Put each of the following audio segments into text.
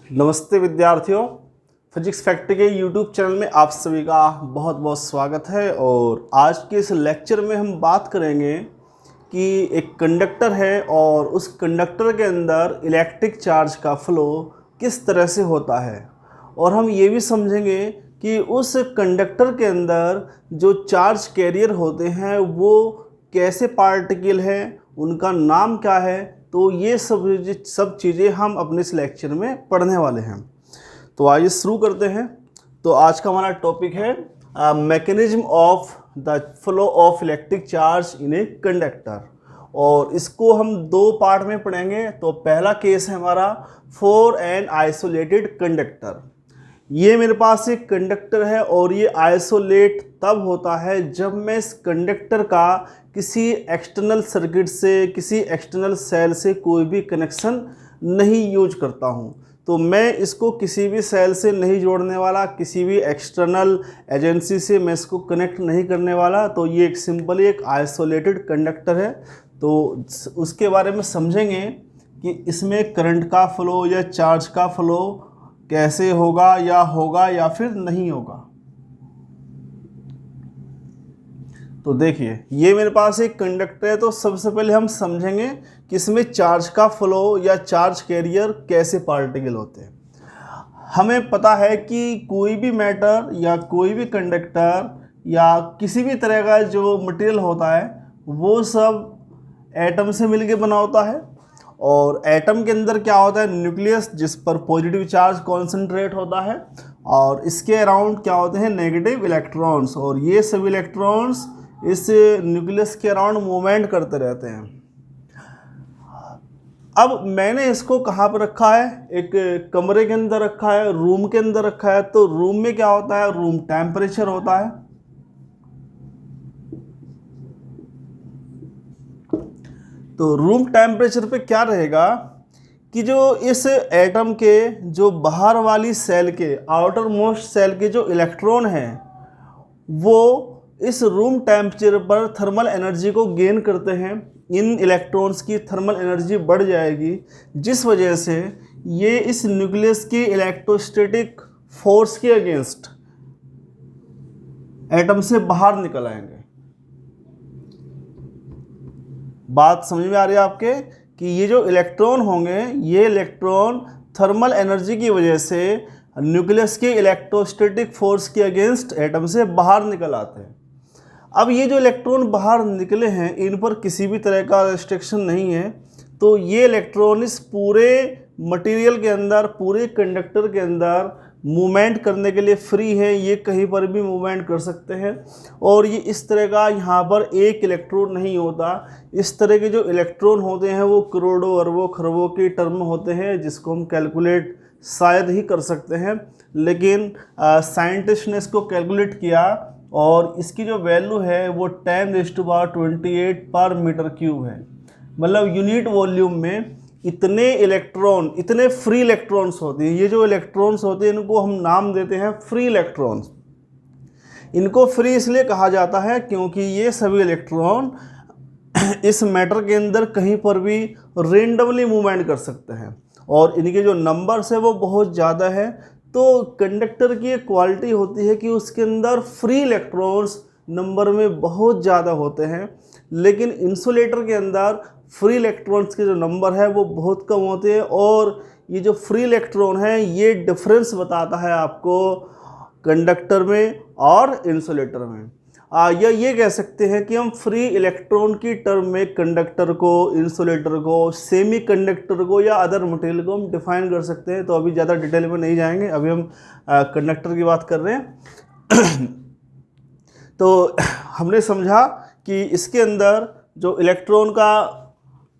नमस्ते विद्यार्थियों, physics fact के यूट्यूब चैनल में आप सभी का बहुत बहुत स्वागत है। और आज के इस लेक्चर में हम बात करेंगे कि एक कंडक्टर है और उस कंडक्टर के अंदर इलेक्ट्रिक चार्ज का फ्लो किस तरह से होता है, और हम ये भी समझेंगे कि उस कंडक्टर के अंदर जो चार्ज कैरियर होते हैं वो कैसे पार्टिकल हैं, उनका नाम क्या है। तो ये सब चीज़ें हम अपने इस लेक्चर में पढ़ने वाले हैं। तो आइए शुरू करते हैं। तो आज का हमारा टॉपिक है mechanism of the flow of electric charge in a conductor, और इसको हम दो पार्ट में पढ़ेंगे। तो पहला केस है हमारा फॉर एन आइसोलेटेड कंडक्टर। ये मेरे पास एक कंडक्टर है और ये आइसोलेट तब होता है जब मैं इस कंडक्टर का किसी एक्सटर्नल सर्किट से, किसी एक्सटर्नल सेल से कोई भी कनेक्शन नहीं यूज करता हूँ। तो मैं इसको किसी भी सेल से नहीं जोड़ने वाला, किसी भी एक्सटर्नल एजेंसी से मैं इसको कनेक्ट नहीं करने वाला। तो ये एक सिंपली एक आइसोलेटेड कंडक्टर है। तो उसके बारे में समझेंगे कि इसमें करंट का फ्लो या चार्ज का फ्लो कैसे होगा या फिर नहीं होगा। तो देखिए, ये मेरे पास एक कंडक्टर है। तो सबसे पहले हम समझेंगे कि इसमें चार्ज का फ्लो या चार्ज कैरियर कैसे पार्टिकल होते हैं। हमें पता है कि कोई भी मैटर या कोई भी कंडक्टर या किसी भी तरह का जो मटेरियल होता है वो सब एटम से मिलके बना होता है। और एटम के अंदर क्या होता है, न्यूक्लियस, जिस पर पॉजिटिव चार्ज कॉन्सेंट्रेट होता है, और इसके अराउंड क्या होते हैं, नेगेटिव इलेक्ट्रॉन्स। और ये सभी इलेक्ट्रॉन्स इस न्यूक्लियस के अराउंड मूवमेंट करते रहते हैं। अब मैंने इसको कहाँ पर रखा है, एक कमरे के अंदर रखा है, रूम के अंदर रखा है। तो रूम में क्या होता है, रूम टेम्परेचर होता है। तो रूम टेम्परेचर पे क्या रहेगा कि जो इस एटम के जो बाहर वाली सेल के, आउटर मोस्ट सेल के जो इलेक्ट्रॉन हैं वो इस रूम टेम्परेचर पर थर्मल एनर्जी को गेन करते हैं। इन इलेक्ट्रॉन्स की थर्मल एनर्जी बढ़ जाएगी, जिस वजह से ये इस न्यूक्लियस के इलेक्ट्रोस्टैटिक फोर्स के अगेंस्ट एटम से बाहर निकल आएंगे। बात समझ में आ रही है आपके कि ये जो इलेक्ट्रॉन होंगे, ये इलेक्ट्रॉन थर्मल एनर्जी की वजह से न्यूक्लियस के इलेक्ट्रोस्टैटिक फोर्स के अगेंस्ट एटम से बाहर निकल आते हैं। अब ये जो इलेक्ट्रॉन बाहर निकले हैं, इन पर किसी भी तरह का रिस्ट्रिक्शन नहीं है। तो ये इलेक्ट्रॉन इस पूरे मटेरियल के अंदर, पूरे कंडक्टर के अंदर मूवमेंट करने के लिए फ्री है। ये कहीं पर भी मूवमेंट कर सकते हैं। और ये इस तरह का यहाँ पर एक इलेक्ट्रॉन नहीं होता। इस तरह के जो इलेक्ट्रॉन होते हैं वो करोड़ों अरबों खरबों के टर्म होते हैं, जिसको हम कैलकुलेट शायद ही कर सकते हैं। लेकिन साइंटिस्ट ने इसको कैलकुलेट किया और इसकी जो वैल्यू है वो 10⁻28 पर मीटर क्यूब है। मतलब यूनिट वॉल्यूम में इतने इलेक्ट्रॉन, इतने फ्री इलेक्ट्रॉन्स होते हैं। ये जो इलेक्ट्रॉन्स होते हैं इनको हम नाम देते हैं फ्री इलेक्ट्रॉन्स। इनको फ्री इसलिए कहा जाता है क्योंकि ये सभी इलेक्ट्रॉन इस मैटर के अंदर कहीं पर भी रेंडमली मूवमेंट कर सकते हैं, और इनके जो नंबर्स है वो बहुत ज़्यादा है। तो कंडक्टर की एक क्वालिटी होती है कि उसके अंदर फ्री इलेक्ट्रॉन्स नंबर में बहुत ज़्यादा होते हैं, लेकिन इंसुलेटर के अंदर फ्री इलेक्ट्रॉन्स के जो नंबर है वो बहुत कम होते हैं। और ये जो फ्री इलेक्ट्रॉन है ये डिफरेंस बताता है आपको कंडक्टर में और इंसुलेटर में। या ये कह सकते हैं कि हम फ्री इलेक्ट्रॉन की टर्म में कंडक्टर को, इंसुलेटर को, सेमी कंडक्टर को या अदर मटेरियल को हम डिफाइन कर सकते हैं। तो अभी ज़्यादा डिटेल में नहीं जाएंगे, अभी हम कंडक्टर की बात कर रहे हैं। तो हमने समझा कि इसके अंदर जो इलेक्ट्रॉन का,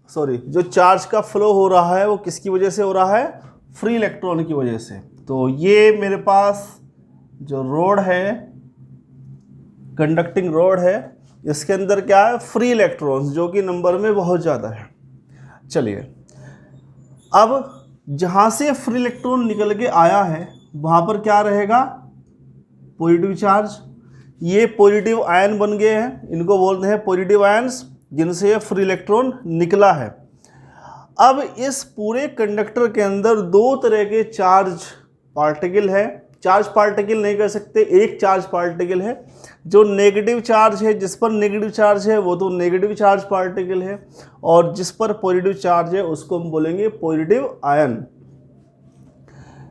जो चार्ज का फ्लो हो रहा है वो किसकी वजह से हो रहा है, फ्री इलेक्ट्रॉन की वजह से। तो ये मेरे पास जो रोड है, कंडक्टिंग रोड है, इसके अंदर क्या है, फ्री इलेक्ट्रॉन्स, जो कि नंबर में बहुत ज़्यादा है। चलिए, अब जहाँ से फ्री इलेक्ट्रॉन निकल के आया है वहाँ पर क्या रहेगा, पॉजिटिव चार्ज। ये पॉजिटिव आयन बन गए हैं, इनको बोलते हैं पॉजिटिव आयन्स, जिनसे ये फ्री इलेक्ट्रॉन निकला है। अब इस पूरे कंडक्टर के अंदर दो तरह के चार्ज पार्टिकल है, चार्ज पार्टिकल नहीं कह सकते, एक चार्ज पार्टिकल है। जो नेगेटिव चार्ज है, जिस पर नेगेटिव चार्ज है वो तो नेगेटिव चार्ज पार्टिकल है, और जिस पर पॉजिटिव चार्ज है उसको हम बोलेंगे पॉजिटिव आयन।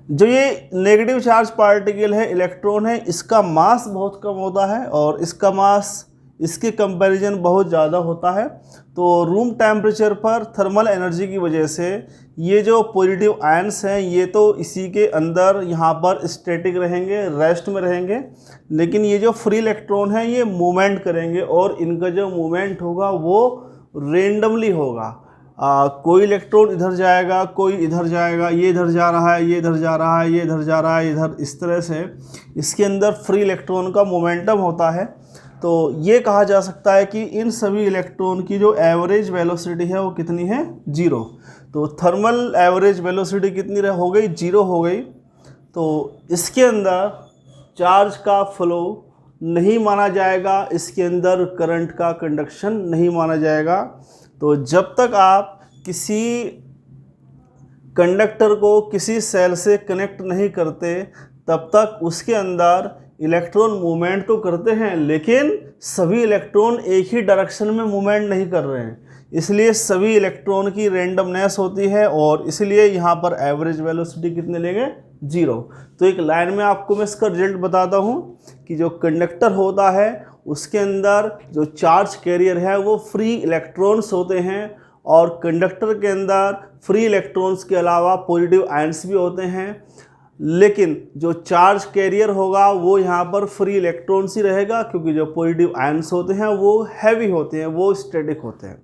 जो ये नेगेटिव चार्ज पार्टिकल है, इलेक्ट्रॉन है, इसका मास बहुत कम होता है और इसका मास इसके कंपैरिजन बहुत ज़्यादा होता है। तो रूम टेम्परेचर पर थर्मल एनर्जी की वजह से ये जो पॉजिटिव आयंस हैं ये तो इसी के अंदर यहाँ पर स्टैटिक रहेंगे, रेस्ट में रहेंगे, लेकिन ये जो फ्री इलेक्ट्रॉन है ये मूवमेंट करेंगे और इनका जो मूवमेंट होगा वो रेंडमली होगा। कोई इलेक्ट्रॉन इधर जाएगा, कोई इधर जाएगा, ये इधर जा रहा है, ये इधर जा रहा है, ये इधर जा रहा है, इधर, इस तरह से इसके अंदर फ्री इलेक्ट्रॉन का मोमेंटम होता है। तो ये कहा जा सकता है कि इन सभी इलेक्ट्रॉन की जो एवरेज वेलोसिटी है वो कितनी है, 0। तो थर्मल एवरेज वेलोसिटी कितनी हो गई, 0 हो गई। तो इसके अंदर चार्ज का फ्लो नहीं माना जाएगा, इसके अंदर करंट का कंडक्शन नहीं माना जाएगा। तो जब तक आप किसी कंडक्टर को किसी सेल से कनेक्ट नहीं करते तब तक उसके अंदर इलेक्ट्रॉन मूवमेंट तो करते हैं, लेकिन सभी इलेक्ट्रॉन एक ही डायरेक्शन में मूवमेंट नहीं कर रहे हैं, इसलिए सभी इलेक्ट्रॉन की रेंडमनेस होती है और इसलिए यहाँ पर एवरेज वेलोसिटी कितने लेंगे, 0। तो एक लाइन में आपको मैं इसका रिजल्ट बताता हूँ कि जो कंडक्टर होता है उसके अंदर जो चार्ज कैरियर है वो फ्री इलेक्ट्रॉन्स होते हैं और कंडक्टर के अंदर फ्री इलेक्ट्रॉन्स के अलावा पॉजिटिव आयंस भी होते हैं, लेकिन जो चार्ज कैरियर होगा वो यहाँ पर फ्री इलेक्ट्रॉन्स ही रहेगा, क्योंकि जो पॉजिटिव आयंस होते हैं वो हैवी होते हैं, वो स्टैटिक होते हैं।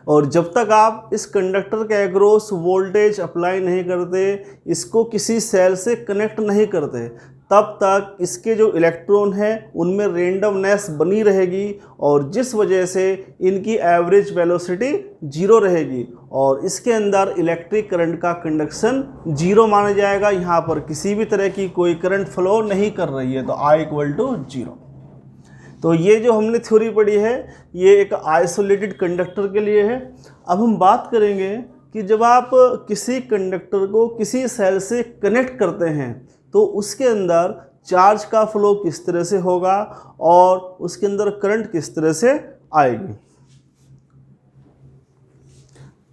और जब तक आप इस कंडक्टर के एक्रॉस वोल्टेज अप्लाई नहीं करते, इसको किसी सेल से कनेक्ट नहीं करते, तब तक इसके जो इलेक्ट्रॉन हैं उनमें रेंडमनेस बनी रहेगी और जिस वजह से इनकी एवरेज वेलोसिटी 0 रहेगी और इसके अंदर इलेक्ट्रिक करंट का कंडक्शन 0 माना जाएगा। यहाँ पर किसी भी तरह की कोई करंट फ्लो नहीं कर रही है, तो I = 0। तो ये जो हमने थ्योरी पढ़ी है ये एक आइसोलेटेड कंडक्टर के लिए है। अब हम बात करेंगे कि जब आप किसी कंडक्टर को किसी सेल से कनेक्ट करते हैं तो उसके अंदर चार्ज का फ्लो किस तरह से होगा और उसके अंदर करंट किस तरह से आएगी।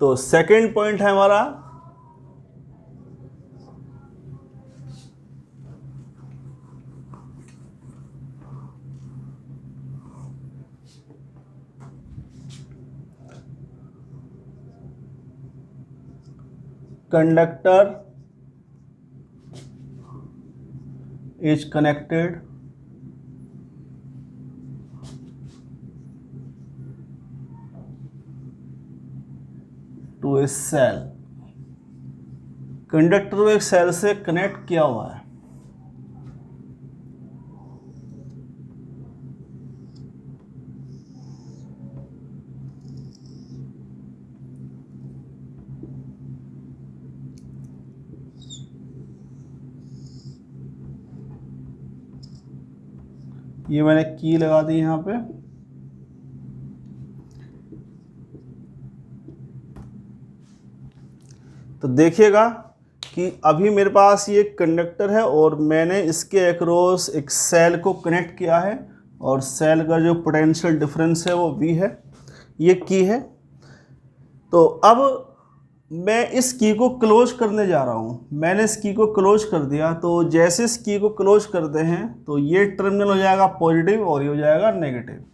तो सेकंड पॉइंट है हमारा conductor is connected to a cell। Conductor को एक सेल से कनेक्ट किया हुआ है। ये मैंने की लगा दी यहाँ पे। तो देखिएगा कि अभी मेरे पास ये कंडक्टर है और मैंने इसके अक्रॉस एक सेल को कनेक्ट किया है और सेल का जो पोटेंशियल डिफरेंस है वो V है, ये की है। तो अब मैं इस की को क्लोज करने जा रहा हूँ। मैंने इस की को क्लोज कर दिया, तो जैसे इस की को क्लोज करते हैं तो ये टर्मिनल हो जाएगा पॉजिटिव और ये हो जाएगा नेगेटिव,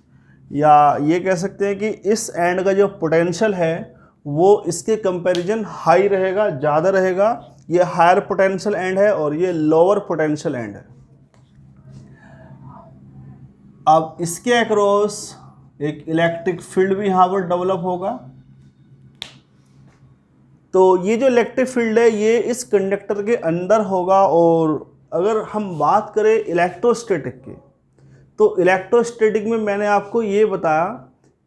या ये कह सकते हैं कि इस एंड का जो पोटेंशियल है वो इसके कंपैरिजन हाई रहेगा, ज़्यादा रहेगा। ये हायर पोटेंशियल एंड है और ये लोअर पोटेंशियल एंड है। अब इसके अक्रॉस एक इलेक्ट्रिक फील्ड भी यहाँ पर डेवलप होगा। तो ये जो इलेक्ट्रिक फील्ड है ये इस कंडक्टर के अंदर होगा। और अगर हम बात करें इलेक्ट्रोस्टैटिक की, तो इलेक्ट्रोस्टैटिक में मैंने आपको ये बताया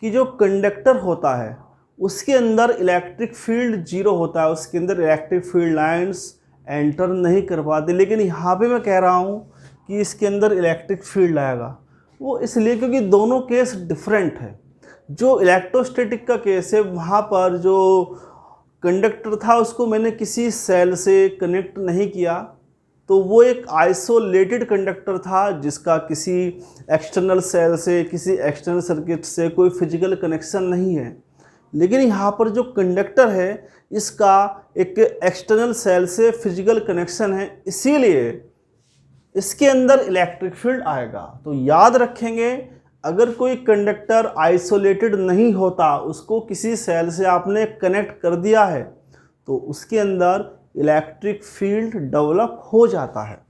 कि जो कंडक्टर होता है उसके अंदर इलेक्ट्रिक फील्ड 0 होता है, उसके अंदर इलेक्ट्रिक फील्ड लाइंस एंटर नहीं कर पाती। लेकिन यहाँ पे मैं कह रहा हूँ कि इसके अंदर इलेक्ट्रिक फील्ड आएगा, वो इसलिए क्योंकि दोनों केस डिफरेंट है। जो इलेक्ट्रोस्टैटिक का केस है वहाँ पर जो कंडक्टर था उसको मैंने किसी सेल से कनेक्ट नहीं किया, तो वो एक आइसोलेटेड कंडक्टर था जिसका किसी एक्सटर्नल सेल से, किसी एक्सटर्नल सर्किट से कोई फिजिकल कनेक्शन नहीं है। लेकिन यहाँ पर जो कंडक्टर है इसका एक एक्सटर्नल सेल से फिजिकल कनेक्शन है, इसीलिए इसके अंदर इलेक्ट्रिक फील्ड आएगा। तो याद रखेंगे, अगर कोई कंडक्टर आइसोलेटेड नहीं होता, उसको किसी सेल से आपने कनेक्ट कर दिया है, तो उसके अंदर इलेक्ट्रिक फील्ड डेवलप हो जाता है।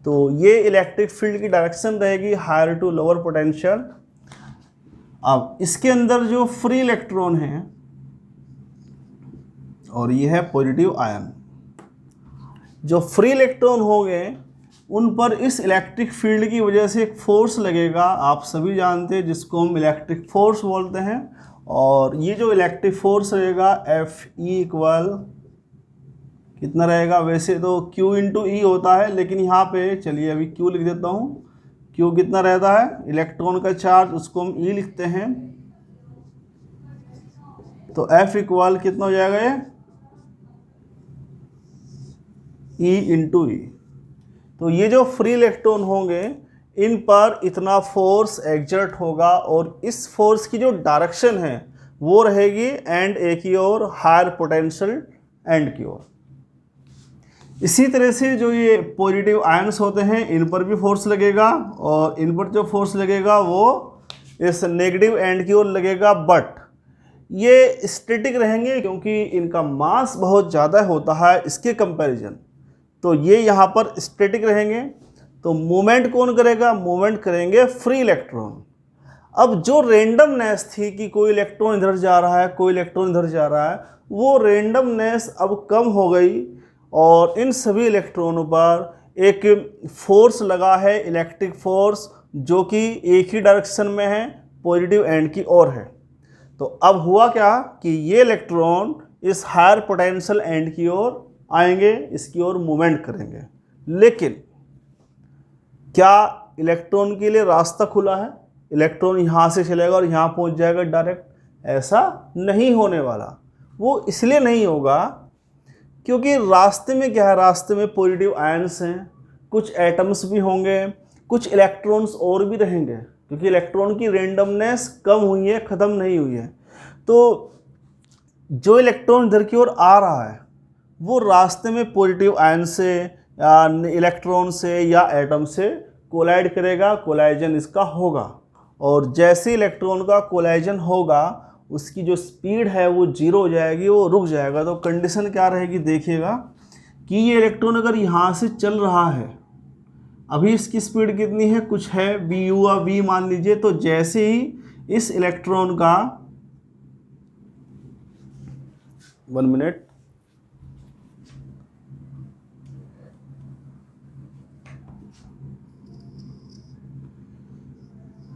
तो ये इलेक्ट्रिक फील्ड की डायरेक्शन रहेगी हायर टू लोअर पोटेंशियल। अब इसके अंदर जो फ्री इलेक्ट्रॉन है और ये है पॉजिटिव आयन, जो फ्री इलेक्ट्रॉन होंगे उन पर इस इलेक्ट्रिक फील्ड की वजह से एक फोर्स लगेगा, आप सभी जानते हैं, जिसको हम इलेक्ट्रिक फोर्स बोलते हैं। और ये जो इलेक्ट्रिक फोर्स रहेगा एफ ई इक्वल कितना रहेगा, वैसे तो Q इंटू ई होता है, लेकिन यहाँ पे चलिए अभी Q लिख देता हूँ। Q कितना रहता है, इलेक्ट्रॉन का चार्ज, उसको हम E लिखते हैं। तो F इक्वल कितना हो जाएगा, ये E इंटू ई। तो ये जो फ्री इलेक्ट्रॉन होंगे इन पर इतना फोर्स एक्सर्ट होगा, और इस फोर्स की जो डायरेक्शन है वो रहेगी एंड ए की ओर, हायर पोटेंशियल एंड की ओर। इसी तरह से जो ये पॉजिटिव आयंस होते हैं इन पर भी फोर्स लगेगा, और इन पर जो फोर्स लगेगा वो इस नेगेटिव एंड की ओर लगेगा, बट ये स्टैटिक रहेंगे क्योंकि इनका मास बहुत ज़्यादा होता है इसके कंपैरिजन। तो ये यहाँ पर स्टैटिक रहेंगे। तो मूवमेंट कौन करेगा, मूवमेंट करेंगे फ्री इलेक्ट्रॉन। अब जो रेंडमनेस थी कि कोई इलेक्ट्रॉन इधर जा रहा है, कोई इलेक्ट्रॉन इधर जा रहा है, वो रेंडमनेस अब कम हो गई, और इन सभी इलेक्ट्रॉनों पर एक फोर्स लगा है, इलेक्ट्रिक फोर्स, जो कि एक ही डायरेक्शन में है, पॉजिटिव एंड की ओर है। तो अब हुआ क्या कि ये इलेक्ट्रॉन इस हायर पोटेंशियल एंड की ओर आएंगे, इसकी ओर मूवमेंट करेंगे। लेकिन क्या इलेक्ट्रॉन के लिए रास्ता खुला है, इलेक्ट्रॉन यहाँ से चलेगा और यहाँ पहुँच जाएगा डायरेक्ट? ऐसा नहीं होने वाला। वो इसलिए नहीं होगा क्योंकि रास्ते में क्या है, रास्ते में पॉजिटिव आयंस हैं, कुछ एटम्स भी होंगे, कुछ इलेक्ट्रॉन्स और भी रहेंगे, क्योंकि इलेक्ट्रॉन की रेंडमनेस कम हुई है, ख़त्म नहीं हुई है। तो जो इलेक्ट्रॉन इधर की ओर आ रहा है वो रास्ते में पॉजिटिव आयन से या इलेक्ट्रॉन से या एटम से कोलाइड करेगा, कोलाइजन इसका होगा। और जैसे इलेक्ट्रॉन का कोलाइजन होगा उसकी जो स्पीड है वो जीरो हो जाएगी, वो रुक जाएगा। तो कंडीशन क्या रहेगी, देखिएगा कि ये इलेक्ट्रॉन अगर यहाँ से चल रहा है, अभी इसकी स्पीड कितनी है, कुछ है वी यू या वी मान लीजिए। तो जैसे ही इस इलेक्ट्रॉन का 1 मिनट,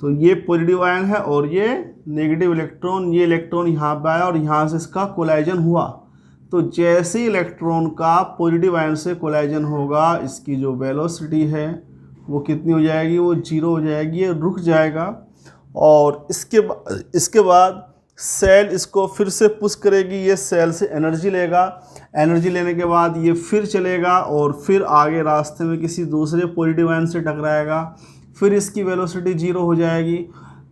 तो ये पॉजिटिव आयन है और ये नेगेटिव इलेक्ट्रॉन, ये इलेक्ट्रॉन यहाँ पे आया और यहाँ से इसका कोलाइजन हुआ। तो जैसे इलेक्ट्रॉन का पॉजिटिव आयन से कोलाइजन होगा, इसकी जो वेलोसिटी है वो कितनी हो जाएगी, वो 0 हो जाएगी, ये रुक जाएगा। और इसके बाद सेल इसको फिर से पुश करेगी, ये सेल से एनर्जी लेगा, एनर्जी लेने के बाद ये फिर चलेगा और फिर आगे रास्ते में किसी दूसरे पॉजिटिव आयन से टकराएगा, फिर इसकी वेलोसिटी 0 हो जाएगी।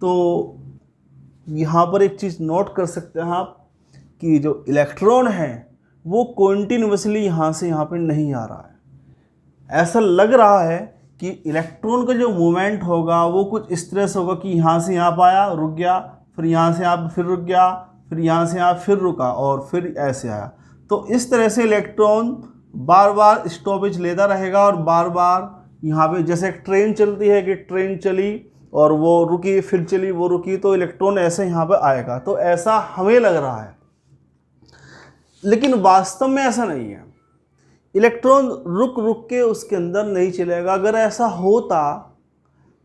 तो यहाँ पर एक चीज़ नोट कर सकते हैं आप कि जो इलेक्ट्रॉन है वो कॉन्टिन्यूसली यहाँ से यहाँ पे नहीं आ रहा है। ऐसा लग रहा है कि इलेक्ट्रॉन का जो मूवमेंट होगा वो कुछ इस तरह से होगा कि यहाँ से यहाँ पर आया, रुक गया, फिर यहाँ से यहाँ फिर रुक गया, फिर यहाँ से यहाँ फिर रुका और फिर ऐसे आया। तो इस तरह से इलेक्ट्रॉन बार बार स्टॉपेज लेता रहेगा और बार बार यहाँ पे, जैसे एक ट्रेन चलती है कि ट्रेन चली और वो रुकी, फिर चली, वो रुकी, तो इलेक्ट्रॉन ऐसे यहाँ पे आएगा। तो ऐसा हमें लग रहा है, लेकिन वास्तव में ऐसा नहीं है। इलेक्ट्रॉन रुक रुक के उसके अंदर नहीं चलेगा। अगर ऐसा होता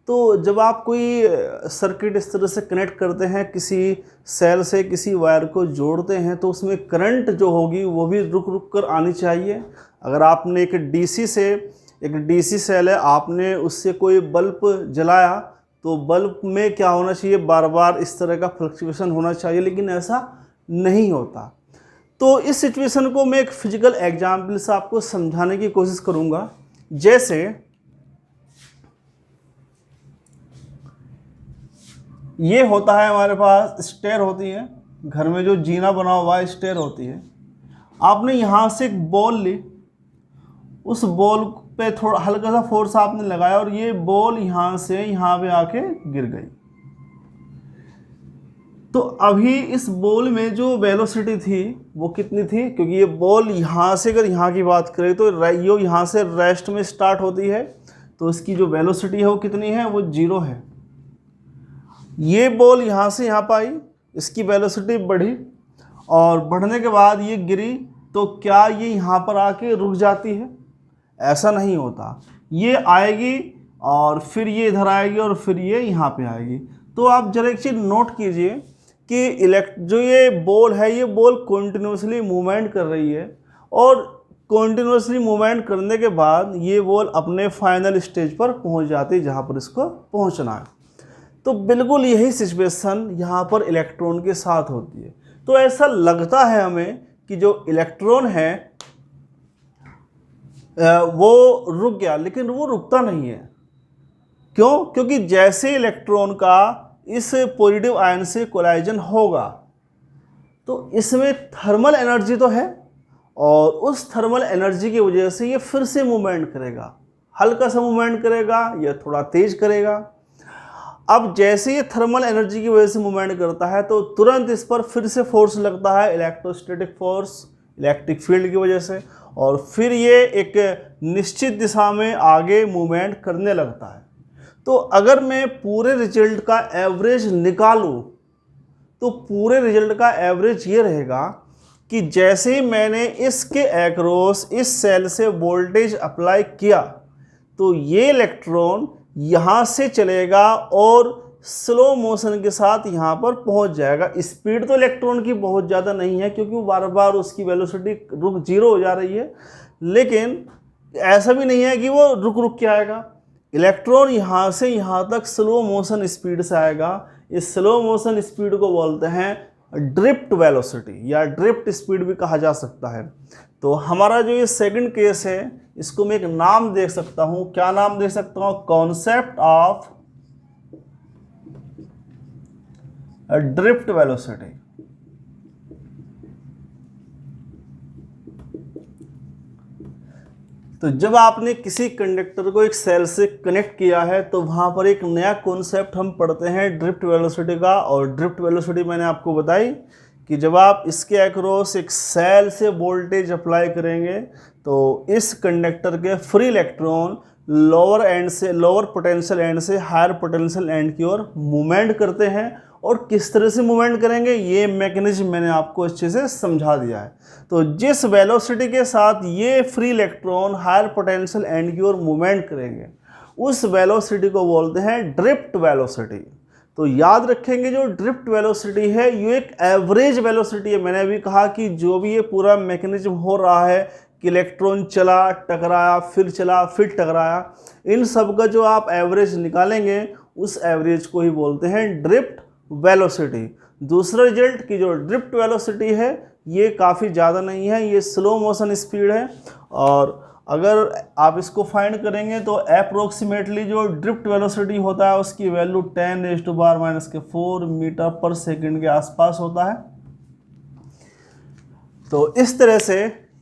तो जब आप कोई सर्किट इस तरह से कनेक्ट करते हैं, किसी सेल से किसी वायर को जोड़ते हैं, तो उसमें करंट जो होगी वो भी रुक रुक कर आनी चाहिए। अगर आपने एक डीसी सेल है, आपने उससे कोई बल्ब जलाया, तो बल्ब में क्या होना चाहिए, बार बार इस तरह का फ्लक्चुएशन होना चाहिए, लेकिन ऐसा नहीं होता। तो इस सिचुएशन को मैं एक फिजिकल एग्जाम्पल से आपको समझाने की कोशिश करूंगा। जैसे ये होता है, हमारे पास स्टेयर होती है, घर में जो जीना बना हुआ है स्टेयर होती है। आपने यहाँ से एक बॉल ली, उस बॉल पे थोड़ा हल्का सा फोर्स आपने लगाया और ये बॉल यहाँ से यहाँ पे आके गिर गई। तो अभी इस बॉल में जो वेलोसिटी थी वो कितनी थी, क्योंकि ये बॉल यहाँ से, अगर यहाँ की बात करें तो यो यहाँ से रेस्ट में स्टार्ट होती है, तो इसकी जो वेलोसिटी है वो कितनी है, वो 0 है। ये बॉल यहाँ से यहाँ पर आई, इसकी वेलोसिटी बढ़ी और बढ़ने के बाद ये गिरी, तो क्या ये यहाँ पर आके रुक जाती है? ऐसा नहीं होता, ये आएगी और फिर ये इधर आएगी और फिर ये यहाँ पे आएगी। तो आप जरा एक चीज़ नोट कीजिए कि जो ये बॉल है, ये बॉल कॉन्टिन्यूसली मूवमेंट कर रही है और कॉन्टिन्यूसली मूवमेंट करने के बाद ये बॉल अपने फाइनल स्टेज पर पहुंच जाती है जहां पर इसको पहुंचना है। तो बिल्कुल यही सिचुएशन यहाँ पर इलेक्ट्रॉन के साथ होती है। तो ऐसा लगता है हमें कि जो इलेक्ट्रॉन है वो रुक गया, लेकिन वो रुकता नहीं है। क्यों? क्योंकि जैसे इलेक्ट्रॉन का इस पॉजिटिव आयन से कोलाइजन होगा तो इसमें थर्मल एनर्जी तो है और उस थर्मल एनर्जी की वजह से ये फिर से मूवमेंट करेगा, हल्का सा मूवमेंट करेगा या थोड़ा तेज करेगा। अब जैसे ये थर्मल एनर्जी की वजह से मूवमेंट करता है तो तुरंत इस पर फिर से फोर्स लगता है, इलेक्ट्रोस्टैटिक फोर्स, इलेक्ट्रिक फील्ड की वजह से, और फिर ये एक निश्चित दिशा में आगे मूवमेंट करने लगता है। तो अगर मैं पूरे रिजल्ट का एवरेज निकालूं तो पूरे रिजल्ट का एवरेज ये रहेगा कि जैसे ही मैंने इसके एक्रॉस इस सेल से वोल्टेज अप्लाई किया तो ये इलेक्ट्रॉन यहाँ से चलेगा और स्लो मोशन के साथ यहाँ पर पहुँच जाएगा। स्पीड तो इलेक्ट्रॉन की बहुत ज़्यादा नहीं है क्योंकि वो बार बार उसकी वेलोसिटी रुक 0 हो जा रही है, लेकिन ऐसा भी नहीं है कि वो रुक रुक के आएगा। इलेक्ट्रॉन यहाँ से यहाँ तक स्लो मोशन स्पीड से आएगा। इस स्लो मोशन स्पीड को बोलते हैं ड्रिफ्ट वेलोसिटी या ड्रिफ्ट स्पीड भी कहा जा सकता है। तो हमारा जो ये सेकंड केस है इसको मैं एक नाम दे सकता हूँ। क्या नाम दे सकता हूँ? Concept of drift velocity. तो जब आपने किसी कंडक्टर को एक सेल से कनेक्ट किया है तो वहाँ पर एक नया कॉन्सेप्ट हम पढ़ते हैं ड्रिफ्ट वेलोसिटी का। और ड्रिफ्ट वेलोसिटी मैंने आपको बताई कि जब आप इसके अक्रॉस एक सेल से वोल्टेज अप्लाई करेंगे तो इस कंडक्टर के free electron lower potential and से हायर पोटेंशियल एंड की ओर मूवमेंट करते हैं। और किस तरह से मूवमेंट करेंगे ये मैकेनिज्म मैंने आपको अच्छे से समझा दिया है। तो जिस वेलोसिटी के साथ ये free electron higher potential end की ओर मूवमेंट करेंगे उस वेलोसिटी को बोलते हैं ड्रिफ्ट वेलोसिटी। तो याद रखेंगे जो ड्रिफ्ट वेलोसिटी है ये एक एवरेज वेलोसिटी है। मैंने अभी कहा कि जो भी ये पूरा मैकेनिज्म हो रहा है कि इलेक्ट्रॉन चला, टकराया, फिर चला, फिर टकराया, इन सब का जो आप एवरेज निकालेंगे उस एवरेज को ही बोलते हैं ड्रिफ्ट वेलोसिटी। दूसरा रिजल्ट की जो ड्रिफ्ट वेलोसिटी है ये काफ़ी ज़्यादा नहीं है, ये स्लो मोशन स्पीड है। और अगर आप इसको फाइंड करेंगे तो अप्रोक्सीमेटली जो ड्रिफ्ट वेलोसिटी होता है उसकी वैल्यू 10⁻⁻⁴ मीटर पर सेकंड के आसपास होता है। तो इस तरह से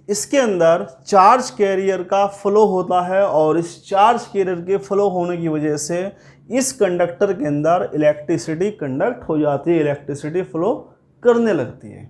इसके अंदर चार्ज कैरियर का फ्लो होता है और इस चार्ज कैरियर के फ्लो होने की वजह से इस कंडक्टर के अंदर इलेक्ट्रिसिटी कंडक्ट हो जाती है, इलेक्ट्रिसिटी फ्लो करने लगती है।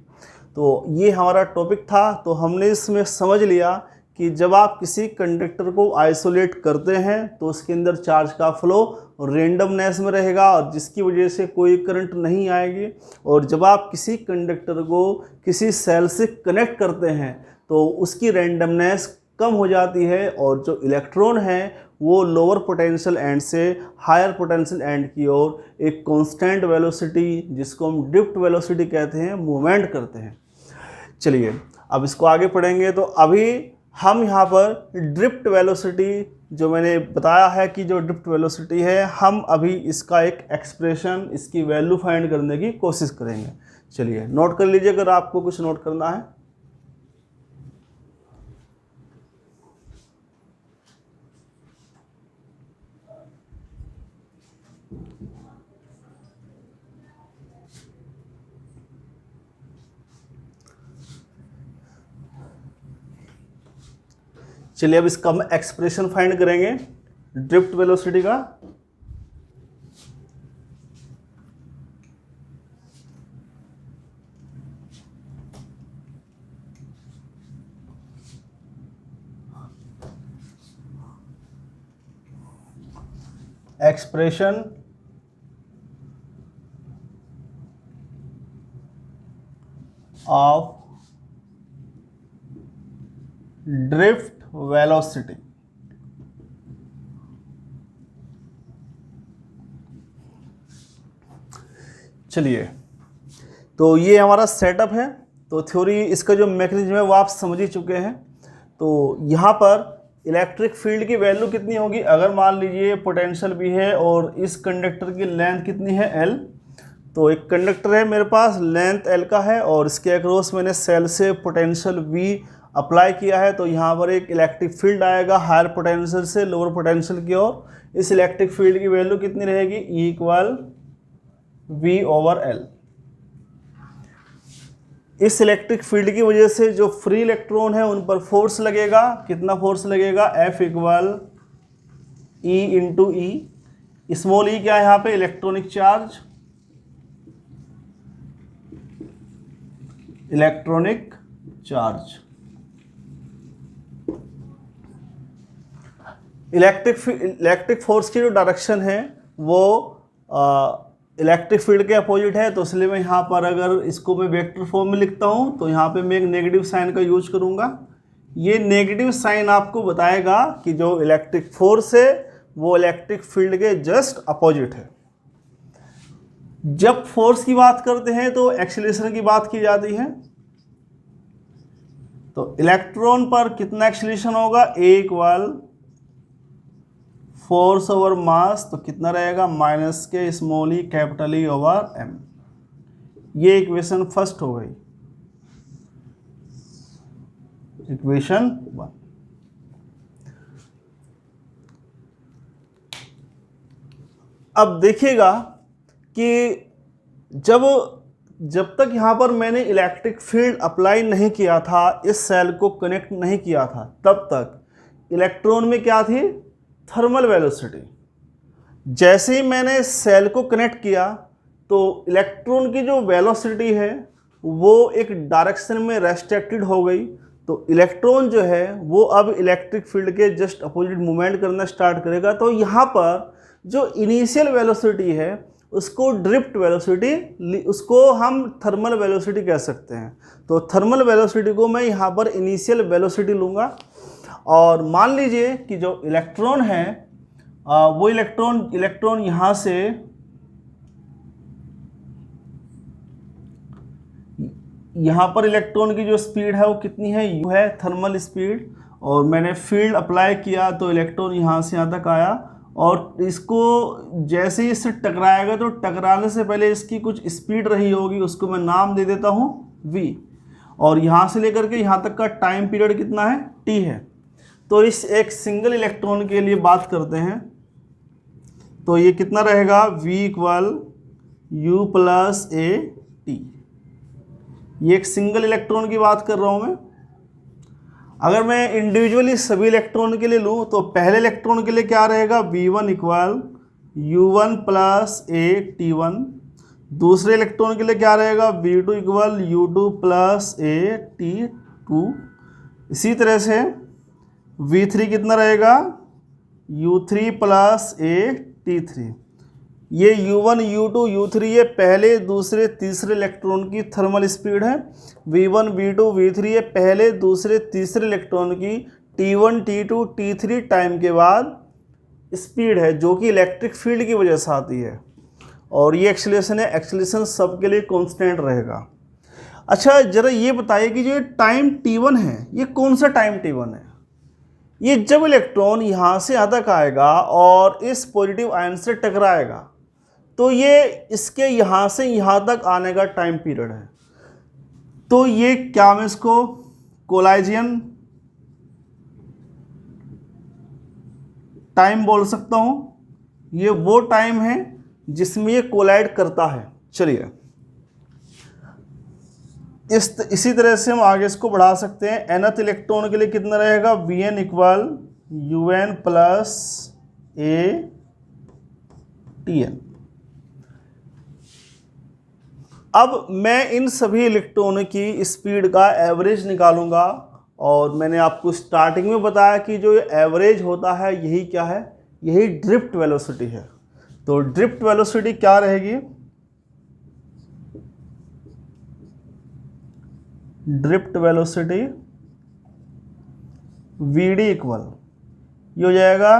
तो ये हमारा टॉपिक था। तो हमने इसमें समझ लिया कि जब आप किसी कंडक्टर को आइसोलेट करते हैं तो उसके अंदर चार्ज का फ्लो रेंडमनेस में रहेगा और जिसकी वजह से कोई करंट नहीं आएगी। और जब आप किसी कंडक्टर को किसी सेल से कनेक्ट करते हैं तो उसकी रेंडमनेस कम हो जाती है और जो इलेक्ट्रॉन है वो लोअर पोटेंशियल एंड से हायर पोटेंशियल एंड की ओर एक कांस्टेंट वेलोसिटी जिसको हम ड्रिफ्ट वेलोसिटी कहते हैं मूवमेंट करते हैं। चलिए अब इसको आगे पढ़ेंगे। तो अभी हम यहाँ पर ड्रिफ्ट वेलोसिटी जो मैंने बताया है कि जो ड्रिफ्ट वेलोसिटी है हम अभी इसका एक एक्सप्रेशन, इसकी वैल्यू फाइंड करने की कोशिश करेंगे। चलिए नोट कर लीजिए अगर आपको कुछ नोट करना है। चलिए अब इसका हम एक्सप्रेशन फाइंड करेंगे ड्रिफ्ट वेलोसिटी का। Expression of drift velocity. चलिए तो ये हमारा सेटअप है। तो थ्योरी इसका जो मैकेनिज्म है वो आप समझ ही चुके हैं। तो यहाँ पर इलेक्ट्रिक फील्ड की वैल्यू कितनी होगी, अगर मान लीजिए पोटेंशियल भी है और इस कंडक्टर की लेंथ कितनी है L। तो एक कंडक्टर है मेरे पास, लेंथ L का है और इसके अक्रॉस मैंने सेल से पोटेंशियल V अप्लाई किया है। तो यहाँ पर एक इलेक्ट्रिक फील्ड आएगा हायर पोटेंशियल से लोअर पोटेंशियल की ओर। इस इलेक्ट्रिक फील्ड की वैल्यू कितनी रहेगी, E इक्वल V/L। इस इलेक्ट्रिक फील्ड की वजह से जो फ्री इलेक्ट्रॉन है उन पर फोर्स लगेगा। कितना फोर्स लगेगा, F इक्वल E इंटू ई। स्मॉल ई क्या है यहाँ पे, electronic charge. Electronic charge electric force की जो डायरेक्शन है वो इलेक्ट्रिक फील्ड के अपोजिट है। तो इसलिए मैं यहाँ पर अगर इसको मैं वेक्टर फॉर्म में लिखता हूँ तो यहाँ पे मैं एक नेगेटिव साइन का यूज करूँगा। ये नेगेटिव साइन आपको बताएगा कि जो इलेक्ट्रिक फोर्स है वो इलेक्ट्रिक फील्ड के जस्ट अपोजिट है। जब फोर्स की बात करते हैं तो एक्सीलरेशन की बात की जाती है। तो इलेक्ट्रॉन पर कितना एक्सीलरेशन होगा, A इक्वल फोर्स ओवर मास। तो कितना रहेगा, माइनस के small E capital E over M। ये इक्वेशन फर्स्ट हो गई, इक्वेशन 1। अब देखिएगा कि जब तक यहाँ पर मैंने इलेक्ट्रिक फील्ड अप्लाई नहीं किया था, इस सेल को कनेक्ट नहीं किया था, तब तक इलेक्ट्रॉन में क्या थी, थर्मल वेलोसिटी। जैसे ही मैंने सेल को कनेक्ट किया तो इलेक्ट्रॉन की जो वेलोसिटी है वो एक डायरेक्शन में रेस्ट्रिक्टेड हो गई। तो इलेक्ट्रॉन जो है वो अब इलेक्ट्रिक फील्ड के जस्ट अपोजिट मूवमेंट करना स्टार्ट करेगा। तो यहाँ पर जो इनिशियल वेलोसिटी है उसको ड्रिफ्ट वेलोसिटी, उसको हम थर्मल वेलोसिटी कह सकते हैं। तो थर्मल वेलोसिटी को मैं यहाँ पर इनिशियल वेलोसिटी लूँगा। और मान लीजिए कि जो इलेक्ट्रॉन है वो इलेक्ट्रॉन यहाँ से यहाँ पर इलेक्ट्रॉन की जो स्पीड है वो कितनी है, U है, थर्मल स्पीड। और मैंने फील्ड अप्लाई किया तो इलेक्ट्रॉन यहाँ से यहाँ तक आया और इसको जैसे ही इससे टकराएगा तो टकराने से पहले इसकी कुछ स्पीड रही होगी, उसको मैं नाम दे देता हूँ V। और यहाँ से लेकर के यहाँ तक का टाइम पीरियड कितना है, T है। तो इस एक सिंगल इलेक्ट्रॉन के लिए बात करते हैं तो ये कितना रहेगा, V equal U plus A T। ये एक सिंगल इलेक्ट्रॉन की बात कर रहा हूँ मैं। अगर मैं इंडिविजुअली सभी इलेक्ट्रॉन के लिए लूँ तो पहले इलेक्ट्रॉन के लिए क्या रहेगा, V1 equal U1 plus A T1। दूसरे इलेक्ट्रॉन के लिए क्या रहेगा, V2 equal U2 plus A T2। इसी तरह से V3 कितना रहेगा, U3 प्लस A T3। ये U1 U2 U3 ये पहले दूसरे तीसरे इलेक्ट्रॉन की थर्मल स्पीड है। V1 V2 V3 ये पहले दूसरे तीसरे इलेक्ट्रॉन की T1 T2 T3 टाइम के बाद स्पीड है जो कि इलेक्ट्रिक फील्ड की वजह से आती है। और ये एक्सीलरेशन है, एक्सीलरेशन सबके लिए कांस्टेंट रहेगा। अच्छा जरा ये बताइए कि जो टाइम T1 है ये कौन सा टाइम T1 है, ये जब इलेक्ट्रॉन यहाँ से यहाँ तक आएगा और इस पॉजिटिव आयन से टकराएगा तो ये इसके यहाँ से यहाँ तक आने का टाइम पीरियड है। तो ये क्या मैं इसको कोलाइजन टाइम बोल सकता हूँ। ये वो टाइम है जिसमें ये कोलाइड करता है। चलिए इसी तरह से हम आगे इसको बढ़ा सकते हैं। nth इलेक्ट्रॉन के लिए कितना रहेगा, Vn equal UN plus ATN। अब मैं इन सभी इलेक्ट्रॉनों की स्पीड का एवरेज निकालूंगा, और मैंने आपको स्टार्टिंग में बताया कि जो एवरेज होता है यही क्या है, यही ड्रिफ्ट वेलोसिटी है। तो ड्रिफ्ट वेलोसिटी क्या रहेगी, ड्रिफ्ट वेलोसिटी Vd इक्वल ये हो जाएगा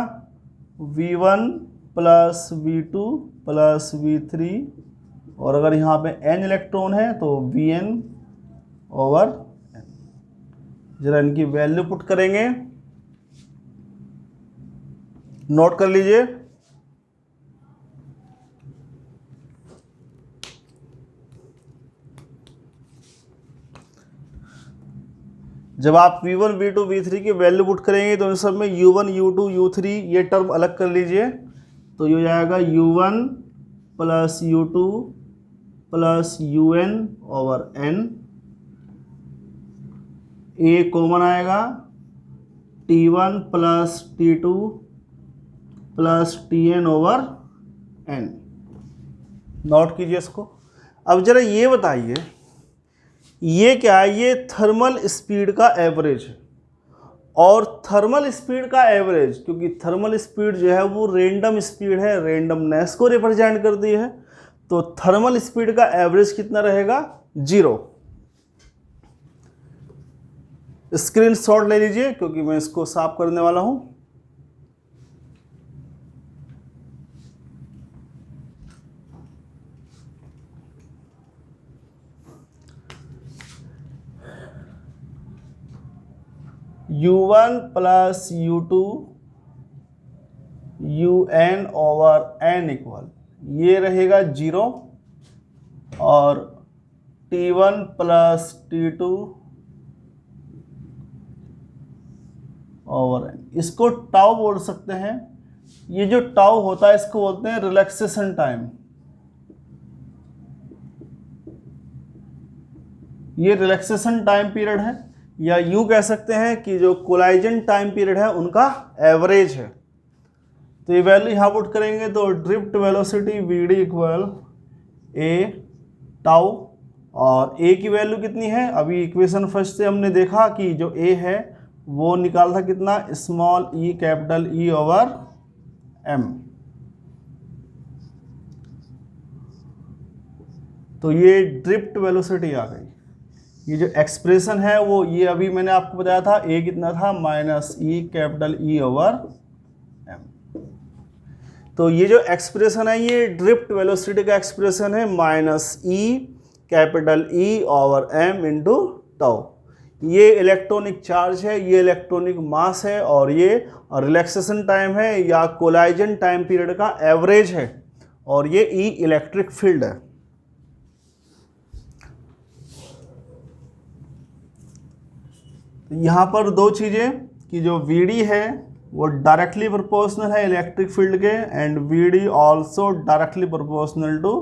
V1 plus V2 plus V3, और अगर यहाँ पे n इलेक्ट्रॉन है तो Vn ओवर n। जरा इनकी वैल्यू पुट करेंगे, नोट कर लीजिए। जब आप V1, V2, V3 की वैल्यू पुट करेंगे तो इन सब में U1, U2, U3 ये टर्म अलग कर लीजिए। तो ये हो जाएगा U1 plus U2 plus UN over n, A common आएगा, T1 plus T2 plus Tn over n। Note कीजिए इसको। अब जरा ये बताइए, ये क्या है, ये थर्मल स्पीड का एवरेज है, और थर्मल स्पीड का एवरेज, क्योंकि थर्मल स्पीड जो है वो रेंडम स्पीड है, रेंडमनेस को रिप्रेजेंट करती है, तो थर्मल स्पीड का एवरेज कितना रहेगा, 0। स्क्रीनशॉट ले लीजिए क्योंकि मैं इसको साफ करने वाला हूं। U1 plus U2 UN over n equal ये रहेगा 0, और T1 plus T2 over n, इसको टाउ बोल सकते हैं। ये जो टाउ होता है इसको बोलते हैं रिलैक्सेशन टाइम। ये रिलैक्सेशन टाइम पीरियड है, या यूं कह सकते हैं कि जो कोलाइजन टाइम पीरियड है उनका एवरेज है। तो ये वैल्यू यहाँ पुट करेंगे तो drift velocity Vd equal A tau, और A की वैल्यू कितनी है, अभी इक्वेशन फर्स्ट से हमने देखा कि जो A है वो निकाला था कितना, small e capital E over m। तो ये ड्रिफ्ट वेलोसिटी आ गई। ये जो एक्सप्रेशन है वो ये अभी मैंने आपको बताया था, A कितना था, minus E capital E over m। तो ये जो एक्सप्रेशन है ये ड्रिफ्ट वेलोसिटी का एक्सप्रेशन है, minus E capital E over m into tau. ये इलेक्ट्रॉनिक चार्ज है, ये इलेक्ट्रॉनिक मास है, और ये रिलैक्सेशन टाइम है या कोलाइजन टाइम पीरियड का एवरेज है, और ये E इलेक्ट्रिक फील्ड है। यहाँ पर दो चीज़ें कि जो Vd है वो डायरेक्टली प्रोपोर्शनल है इलेक्ट्रिक फील्ड के, and Vd also directly proportional to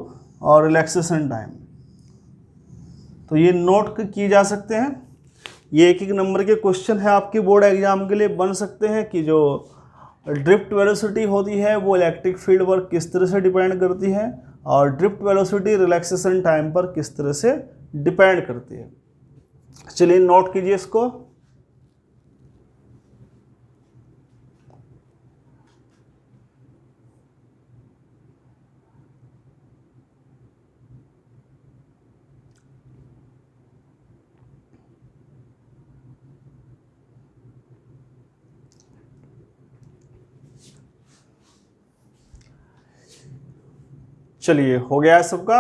और रिलैक्सेशन टाइम। तो ये नोट किए जा सकते हैं। ये एक नंबर के क्वेश्चन है आपके बोर्ड एग्जाम के लिए बन सकते हैं कि जो ड्रिफ्ट वेलोसिटी होती है वो इलेक्ट्रिक फील्ड पर किस तरह से डिपेंड करती है, और ड्रिफ्ट वेलोसिटी रिलैक्सेशन टाइम पर किस तरह से डिपेंड करती है। चलिए नोट कीजिए इसको। चलिए हो गया है सबका।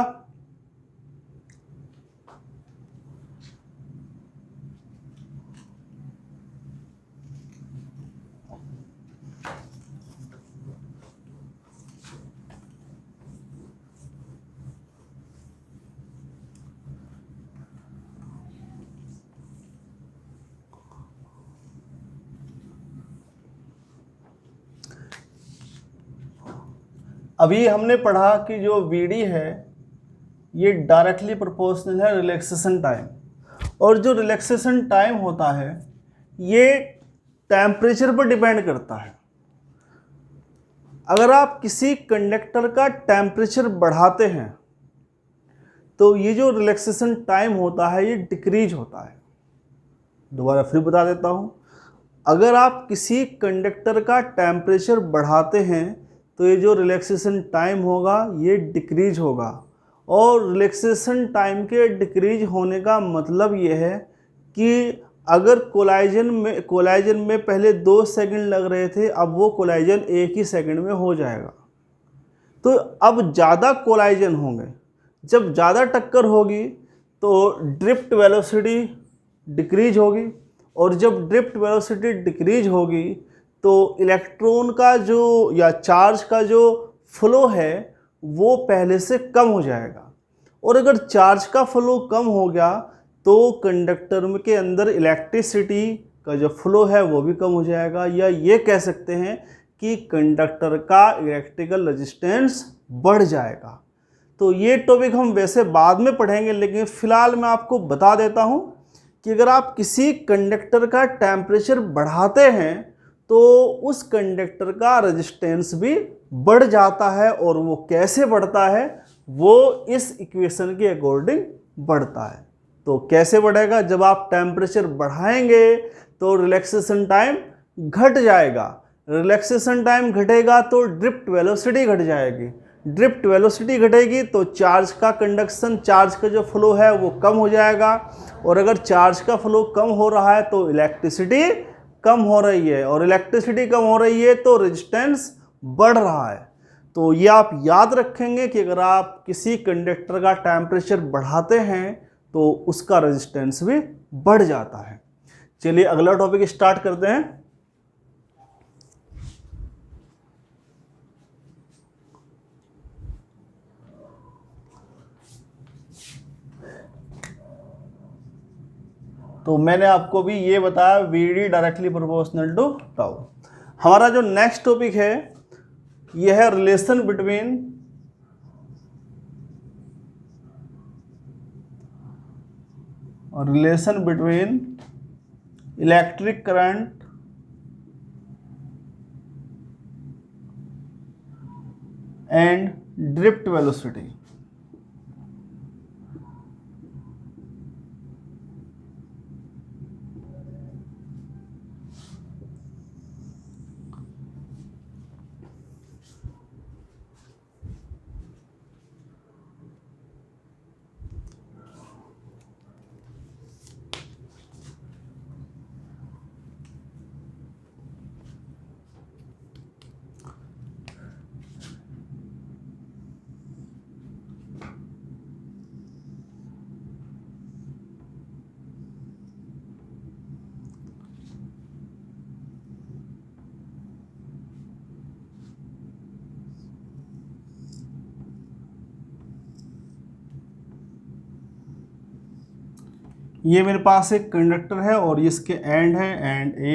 अभी हमने पढ़ा कि जो Vd है ये डायरेक्टली प्रोपोर्शनल है रिलैक्सेशन टाइम, और जो रिलैक्सेशन टाइम होता है ये टेम्परेचर पर डिपेंड करता है। अगर आप किसी कंडक्टर का टेम्परेचर बढ़ाते हैं तो ये जो रिलैक्सेशन टाइम होता है ये डिक्रीज होता है। दोबारा फिर बता देता हूँ, अगर आप किसी कंडक्टर का टेम्परेचर बढ़ाते हैं तो ये जो रिलैक्सेशन टाइम होगा ये डिक्रीज होगा। और रिलैक्सेशन टाइम के डिक्रीज होने का मतलब ये है कि अगर कोलाइजन में पहले 2 सेकंड लग रहे थे, अब वो कोलाइजन 1 ही सेकंड में हो जाएगा। तो अब ज़्यादा कोलाइजन होंगे, जब ज़्यादा टक्कर होगी तो ड्रिफ्ट वेलोसिटी डिक्रीज होगी, और जब ड्रिफ्ट वेलोसिटी डिक्रीज होगी तो इलेक्ट्रॉन का जो या चार्ज का जो फ्लो है वो पहले से कम हो जाएगा। और अगर चार्ज का फ्लो कम हो गया तो कंडक्टर के अंदर इलेक्ट्रिसिटी का जो फ्लो है वो भी कम हो जाएगा, या ये कह सकते हैं कि कंडक्टर का इलेक्ट्रिकल रेजिस्टेंस बढ़ जाएगा। तो ये टॉपिक हम वैसे बाद में पढ़ेंगे, लेकिन फ़िलहाल मैं आपको बता देता हूँ कि अगर आप किसी कंडक्टर का टेम्परेचर बढ़ाते हैं तो उस कंडक्टर का रेजिस्टेंस भी बढ़ जाता है, और वो कैसे बढ़ता है वो इस इक्वेशन के अकॉर्डिंग बढ़ता है। तो कैसे बढ़ेगा, जब आप टेम्परेचर बढ़ाएंगे तो रिलैक्सेशन टाइम घट जाएगा, रिलैक्सेशन टाइम घटेगा तो ड्रिफ्ट वेलोसिटी घट जाएगी, ड्रिफ्ट वेलोसिटी घटेगी तो चार्ज का कंडक्शन, चार्ज का जो फ्लो है वो कम हो जाएगा, और अगर चार्ज का फ्लो कम हो रहा है तो इलेक्ट्रिसिटी कम हो रही है, और इलेक्ट्रिसिटी कम हो रही है तो रेजिस्टेंस बढ़ रहा है। तो ये आप याद रखेंगे कि अगर आप किसी कंडक्टर का टेम्परेचर बढ़ाते हैं तो उसका रेजिस्टेंस भी बढ़ जाता है। चलिए अगला टॉपिक स्टार्ट करते हैं। तो मैंने आपको भी ये बताया VD directly proportional to tau. हमारा जो नेक्स्ट टॉपिक है यह है relation between electric current and drift velocity. ये मेरे पास एक कंडक्टर है और इसके एंड है एंड ए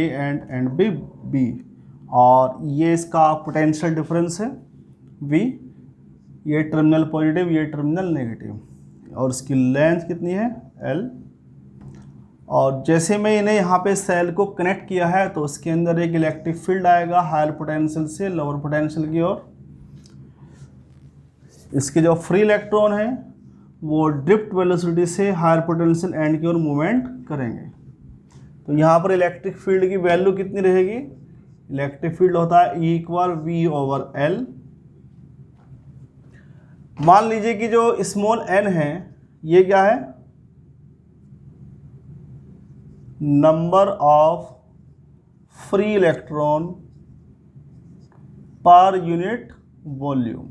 एंड बी, और ये इसका पोटेंशियल डिफरेंस है V, ये टर्मिनल पॉजिटिव ये टर्मिनल नेगेटिव, और इसकी लेंथ कितनी है L। और जैसे मैं इन्हें यहाँ पे सेल को कनेक्ट किया है तो उसके अंदर एक इलेक्ट्रिक फील्ड आएगा हायर पोटेंशियल से लोअर पोटेंशियल की ओर। इसके जो फ्री इलेक्ट्रॉन है वो ड्रिफ्ट वेलोसिटी से हायर पोटेंशियल एंड की ओर मूवमेंट करेंगे। तो यहाँ पर इलेक्ट्रिक फील्ड की वैल्यू कितनी रहेगी, इलेक्ट्रिक फील्ड होता है E = V/L। मान लीजिए कि जो स्मॉल n है ये क्या है, number of free electron per unit volume,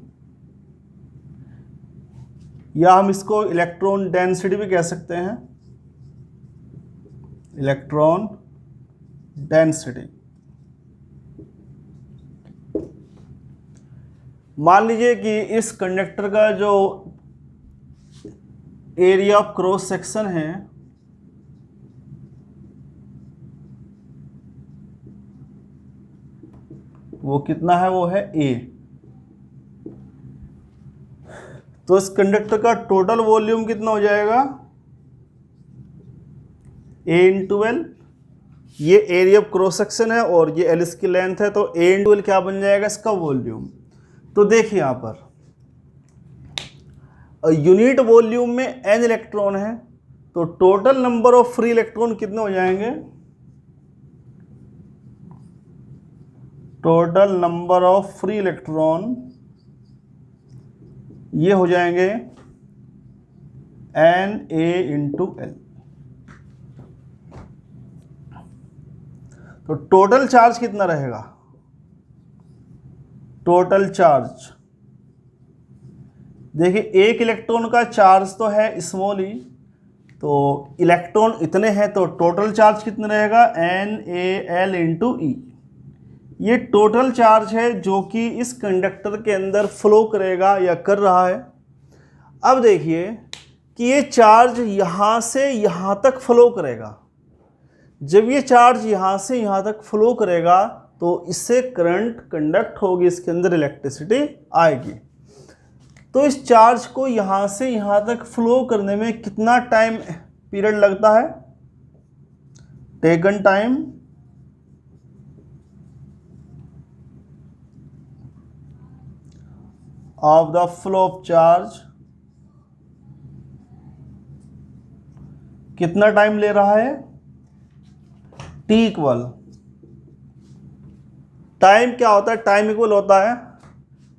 या हम इसको इलेक्ट्रॉन डेंसिटी भी कह सकते हैं, इलेक्ट्रॉन डेंसिटी। मान लीजिए कि इस कंडक्टर का जो एरिया ऑफ क्रॉस सेक्शन है वो कितना है, वो है A। तो इस कंडक्टर का टोटल वॉल्यूम कितना हो जाएगा, A इंटू एल, ये एरिया ऑफ क्रॉस सेक्शन है और ये एल इसकी लेंथ है, तो ए इंटू एल क्या बन जाएगा इसका वॉल्यूम। तो देखिए यहाँ पर यूनिट वॉल्यूम में n इलेक्ट्रॉन है, तो total number of free electron कितने हो जाएंगे, total number of free electron ये हो जाएंगे Na इंटू एल। तो टोटल चार्ज कितना रहेगा, टोटल चार्ज देखिए एक इलेक्ट्रॉन का चार्ज तो है स्मॉल ई, तो इलेक्ट्रॉन इतने हैं तो टोटल चार्ज कितना रहेगा NaL इंटू ई। ये टोटल चार्ज है जो कि इस कंडक्टर के अंदर फ्लो करेगा या कर रहा है। अब देखिए कि ये चार्ज यहाँ से यहाँ तक फ्लो करेगा। जब ये चार्ज यहाँ से यहाँ तक फ्लो करेगा तो इससे करंट कंडक्ट होगी, इसके अंदर इलेक्ट्रिसिटी आएगी। तो इस चार्ज को यहाँ से यहाँ तक फ्लो करने में कितना टाइम पीरियड लगता है, taken time of the flow of charge, कितना टाइम ले रहा है, T इक्वल, टाइम क्या होता है, टाइम इक्वल होता है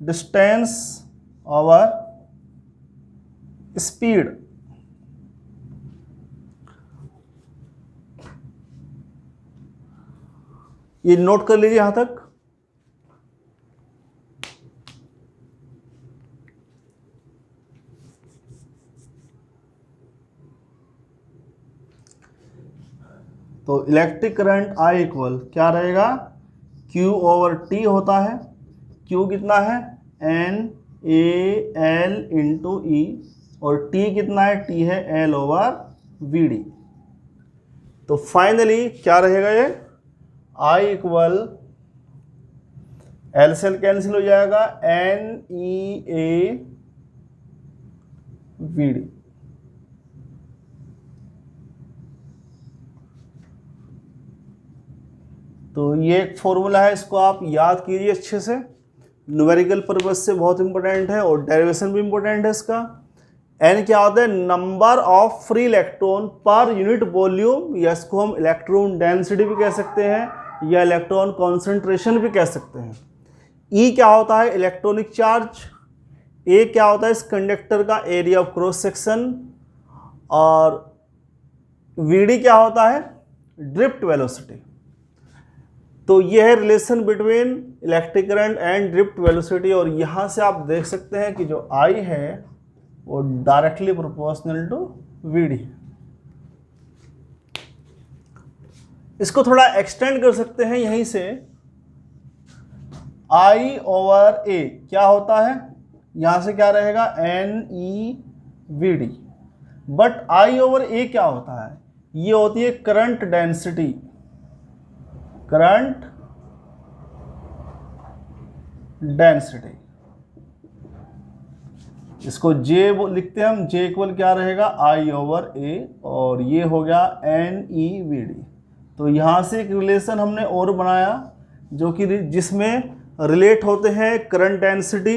डिस्टेंस ओवर स्पीड। ये नोट कर लीजिए यहां तक। तो इलेक्ट्रिक करंट I इक्वल क्या रहेगा, Q ओवर T होता है। Q कितना है NaL इंटू ई, और T कितना है, T है L ओवर VD। तो फाइनली क्या रहेगा ये I इक्वल L से L कैंसिल हो जाएगा NeA VD। तो ये एक फॉर्मूला है, इसको आप याद कीजिए अच्छे से, न्यूमेरिकल पर्पज से बहुत इंपॉर्टेंट है और डेरिवेशन भी इंपॉर्टेंट है इसका। n क्या होता है, number of free electron per unit volume, या इसको हम इलेक्ट्रॉन डेंसिटी भी कह सकते हैं या इलेक्ट्रॉन कॉन्सेंट्रेशन भी कह सकते हैं। E क्या होता है, इलेक्ट्रॉनिक चार्ज। A क्या होता है, इस कंडक्टर का एरिया ऑफ क्रॉस सेक्शन, और VD क्या होता है, ड्रिफ्ट वेलोसिटी। तो यह है relation between electric current and drift velocity, और यहाँ से आप देख सकते हैं कि जो I है वो डायरेक्टली प्रोपोर्शनल टू VD। इसको थोड़ा एक्सटेंड कर सकते हैं यहीं से, I ओवर A क्या होता है, यहाँ से क्या रहेगा NeVD, but I over A क्या होता है, ये होती है करंट डेंसिटी, करंट डेंसिटी। इसको J लिखते हैं हम, J इक्वल क्या रहेगा I ओवर A, और ये हो गया NeVD। तो यहाँ से एक रिलेशन हमने और बनाया जो कि जिसमें रिलेट होते हैं current density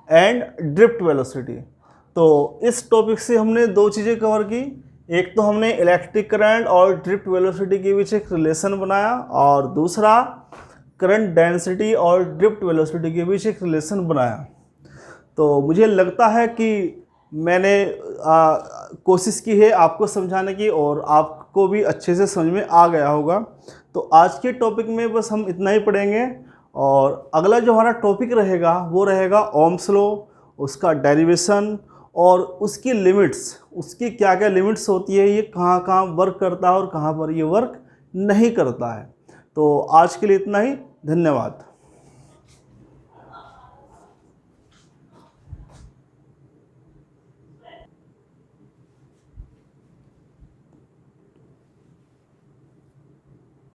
and drift velocity. तो इस टॉपिक से हमने दो चीज़ें कवर की, एक तो हमने इलेक्ट्रिक करंट और ड्रिफ्ट वेलोसिटी के बीच एक रिलेशन बनाया, और दूसरा करंट डेंसिटी और ड्रिफ्ट वेलोसिटी के बीच एक रिलेशन बनाया। तो मुझे लगता है कि मैंने कोशिश की है आपको समझाने की, और आपको भी अच्छे से समझ में आ गया होगा। तो आज के टॉपिक में बस हम इतना ही पढ़ेंगे, और अगला जो हमारा टॉपिक रहेगा वो रहेगा ओम्स लॉ, उसका डेरिवेशन और उसकी लिमिट्स, उसकी क्या क्या लिमिट्स होती है, ये कहाँ कहाँ वर्क करता है और कहाँ पर ये वर्क नहीं करता है। तो आज के लिए इतना ही, धन्यवाद।